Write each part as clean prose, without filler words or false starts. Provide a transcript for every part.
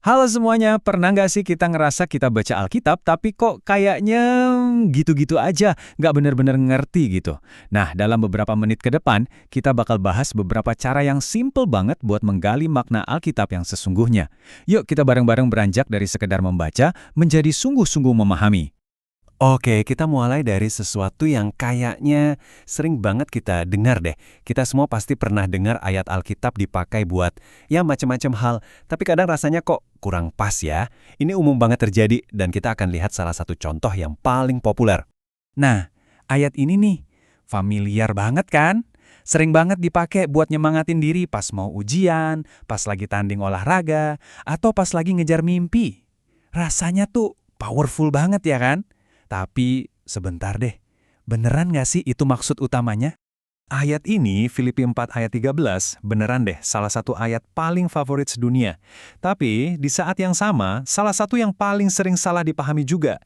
Halo semuanya, pernah nggak sih kita ngerasa kita baca Alkitab tapi kok kayaknya gitu-gitu aja, nggak bener-bener ngerti gitu. Nah, dalam beberapa menit ke depan, kita bakal bahas beberapa cara yang simple banget buat menggali makna Alkitab yang sesungguhnya. Yuk kita bareng-bareng beranjak dari sekedar membaca menjadi sungguh-sungguh memahami. Oke, kita mulai dari sesuatu yang kayaknya sering banget kita dengar deh. Kita semua pasti pernah dengar ayat Alkitab dipakai buat ya macam-macam hal, tapi kadang rasanya kok kurang pas ya. Ini umum banget terjadi dan kita akan lihat salah satu contoh yang paling populer. Nah, ayat ini nih, familiar banget kan? Sering banget dipakai buat nyemangatin diri pas mau ujian, pas lagi tanding olahraga, atau pas lagi ngejar mimpi. Rasanya tuh powerful banget ya kan? Tapi sebentar deh, beneran nggak sih itu maksud utamanya? Ayat ini, Filipi 4 ayat 13, beneran deh salah satu ayat paling favorit sedunia. Tapi di saat yang sama, salah satu yang paling sering salah dipahami juga.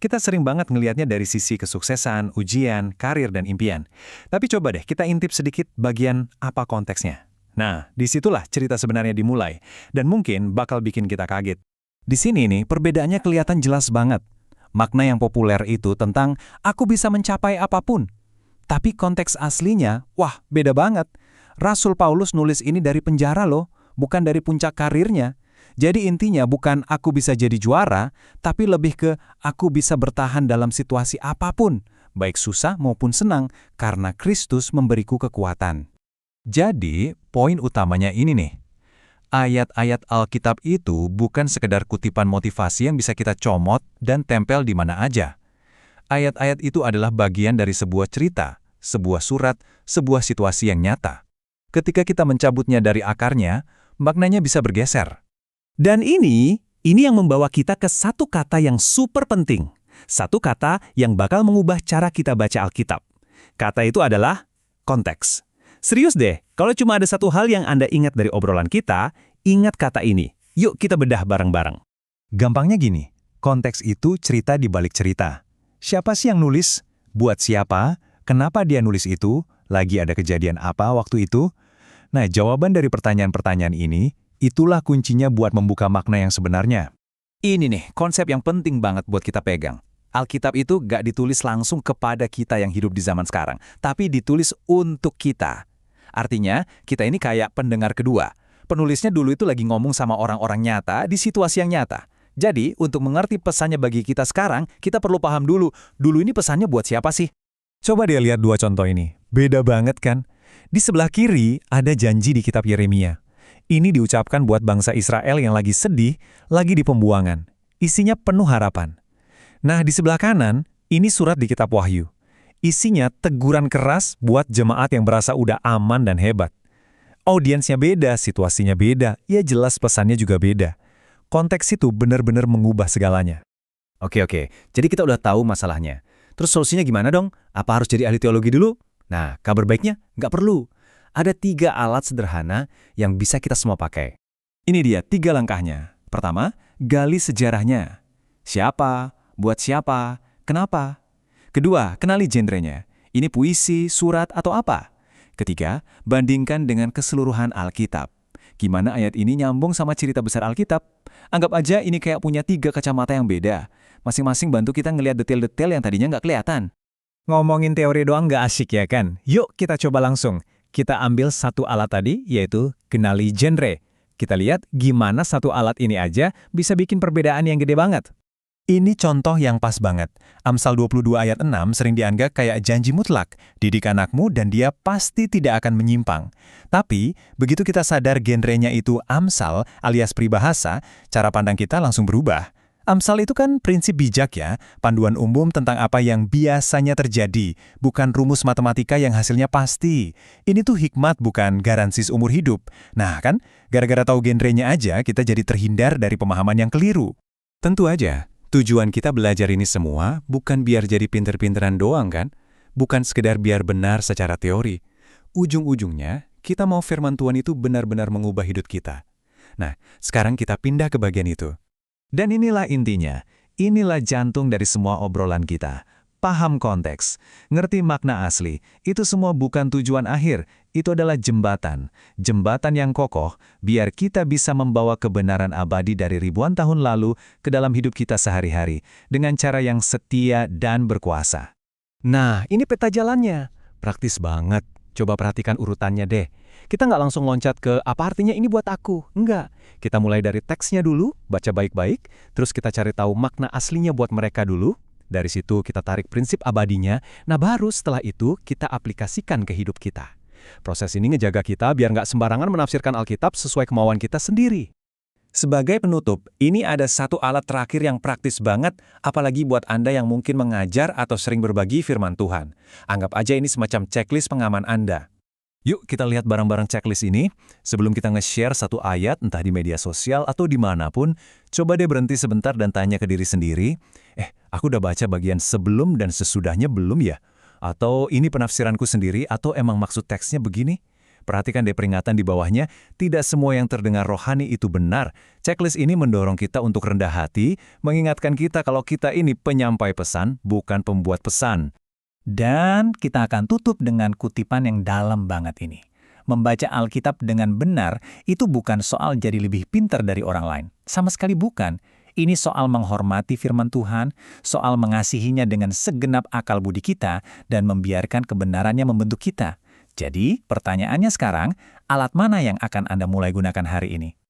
Kita sering banget ngelihatnya dari sisi kesuksesan, ujian, karir, dan impian. Tapi coba deh kita intip sedikit bagian apa konteksnya. Nah, disitulah cerita sebenarnya dimulai. Dan mungkin bakal bikin kita kaget. Di sini nih, perbedaannya kelihatan jelas banget. Makna yang populer itu tentang aku bisa mencapai apapun. Tapi konteks aslinya, wah beda banget. Rasul Paulus nulis ini dari penjara loh, bukan dari puncak karirnya. Jadi intinya bukan aku bisa jadi juara, tapi lebih ke aku bisa bertahan dalam situasi apapun, baik susah maupun senang, karena Kristus memberiku kekuatan. Jadi, poin utamanya ini nih. Ayat-ayat Alkitab itu bukan sekedar kutipan motivasi yang bisa kita comot dan tempel di mana aja. Ayat-ayat itu adalah bagian dari sebuah cerita, sebuah surat, sebuah situasi yang nyata. Ketika kita mencabutnya dari akarnya, maknanya bisa bergeser. Dan ini yang membawa kita ke satu kata yang super penting. Satu kata yang bakal mengubah cara kita baca Alkitab. Kata itu adalah konteks. Serius deh, kalau cuma ada satu hal yang Anda ingat dari obrolan kita, ingat kata ini. Yuk kita bedah bareng-bareng. Gampangnya gini, konteks itu cerita di balik cerita. Siapa sih yang nulis? Buat siapa? Kenapa dia nulis itu? Lagi ada kejadian apa waktu itu? Nah, jawaban dari pertanyaan-pertanyaan ini, itulah kuncinya buat membuka makna yang sebenarnya. Ini nih, konsep yang penting banget buat kita pegang. Alkitab itu gak ditulis langsung kepada kita yang hidup di zaman sekarang, tapi ditulis untuk kita. Artinya, kita ini kayak pendengar kedua. Penulisnya dulu itu lagi ngomong sama orang-orang nyata di situasi yang nyata. Jadi, untuk mengerti pesannya bagi kita sekarang, kita perlu paham dulu ini pesannya buat siapa sih? Coba dia lihat dua contoh ini. Beda banget kan? Di sebelah kiri ada janji di kitab Yeremia. Ini diucapkan buat bangsa Israel yang lagi sedih, lagi di pembuangan. Isinya penuh harapan. Nah, di sebelah kanan, ini surat di kitab Wahyu. Isinya teguran keras buat jemaat yang berasa udah aman dan hebat. Audiensnya beda, situasinya beda, ya jelas pesannya juga beda. Konteks itu benar-benar mengubah segalanya. Oke, jadi kita udah tahu masalahnya. Terus solusinya gimana dong? Apa harus jadi ahli teologi dulu? Nah, kabar baiknya nggak perlu. Ada 3 alat sederhana yang bisa kita semua pakai. Ini dia 3 langkahnya. Pertama, gali sejarahnya. Siapa? Buat siapa? Kenapa? Kedua, kenali genrenya. Ini puisi, surat, atau apa? Ketiga, bandingkan dengan keseluruhan Alkitab. Gimana ayat ini nyambung sama cerita besar Alkitab? Anggap aja ini kayak punya 3 kacamata yang beda. Masing-masing bantu kita ngelihat detail-detail yang tadinya nggak kelihatan. Ngomongin teori doang nggak asik ya kan? Yuk kita coba langsung. Kita ambil satu alat tadi, yaitu kenali genre. Kita lihat gimana satu alat ini aja bisa bikin perbedaan yang gede banget. Ini contoh yang pas banget. Amsal 22 ayat 6 sering dianggap kayak janji mutlak. Didik anakmu dan dia pasti tidak akan menyimpang. Tapi, begitu kita sadar genrenya itu Amsal alias peribahasa, cara pandang kita langsung berubah. Amsal itu kan prinsip bijak ya, panduan umum tentang apa yang biasanya terjadi, bukan rumus matematika yang hasilnya pasti. Ini tuh hikmat bukan garansi seumur hidup. Nah kan, gara-gara tahu genrenya aja kita jadi terhindar dari pemahaman yang keliru. Tentu aja. Tujuan kita belajar ini semua bukan biar jadi pinter-pinteran doang kan? Bukan sekedar biar benar secara teori. Ujung-ujungnya, kita mau firman Tuhan itu benar-benar mengubah hidup kita. Nah, sekarang kita pindah ke bagian itu. Dan inilah intinya, inilah jantung dari semua obrolan kita. Paham konteks, ngerti makna asli, itu semua bukan tujuan akhir, itu adalah jembatan. Jembatan yang kokoh, biar kita bisa membawa kebenaran abadi dari ribuan tahun lalu ke dalam hidup kita sehari-hari, dengan cara yang setia dan berkuasa. Nah, ini peta jalannya. Praktis banget. Coba perhatikan urutannya deh. Kita nggak langsung loncat ke apa artinya ini buat aku. Enggak. Kita mulai dari teksnya dulu, baca baik-baik, terus kita cari tahu makna aslinya buat mereka dulu. Dari situ kita tarik prinsip abadinya, nah baru setelah itu kita aplikasikan ke hidup kita. Proses ini ngejaga kita biar nggak sembarangan menafsirkan Alkitab sesuai kemauan kita sendiri. Sebagai penutup, ini ada satu alat terakhir yang praktis banget, apalagi buat Anda yang mungkin mengajar atau sering berbagi firman Tuhan. Anggap aja ini semacam checklist pengaman Anda. Yuk kita lihat bareng-bareng checklist ini. Sebelum kita nge-share satu ayat, entah di media sosial atau dimanapun, coba deh berhenti sebentar dan tanya ke diri sendiri, aku udah baca bagian sebelum dan sesudahnya belum ya? Atau ini penafsiranku sendiri atau emang maksud teksnya begini? Perhatikan deh peringatan di bawahnya, tidak semua yang terdengar rohani itu benar. Checklist ini mendorong kita untuk rendah hati, mengingatkan kita kalau kita ini penyampai pesan, bukan pembuat pesan. Dan kita akan tutup dengan kutipan yang dalam banget ini. Membaca Alkitab dengan benar itu bukan soal jadi lebih pintar dari orang lain. Sama sekali bukan. Ini soal menghormati firman Tuhan, soal mengasihinya dengan segenap akal budi kita, dan membiarkan kebenarannya membentuk kita. Jadi, pertanyaannya sekarang, alat mana yang akan Anda mulai gunakan hari ini?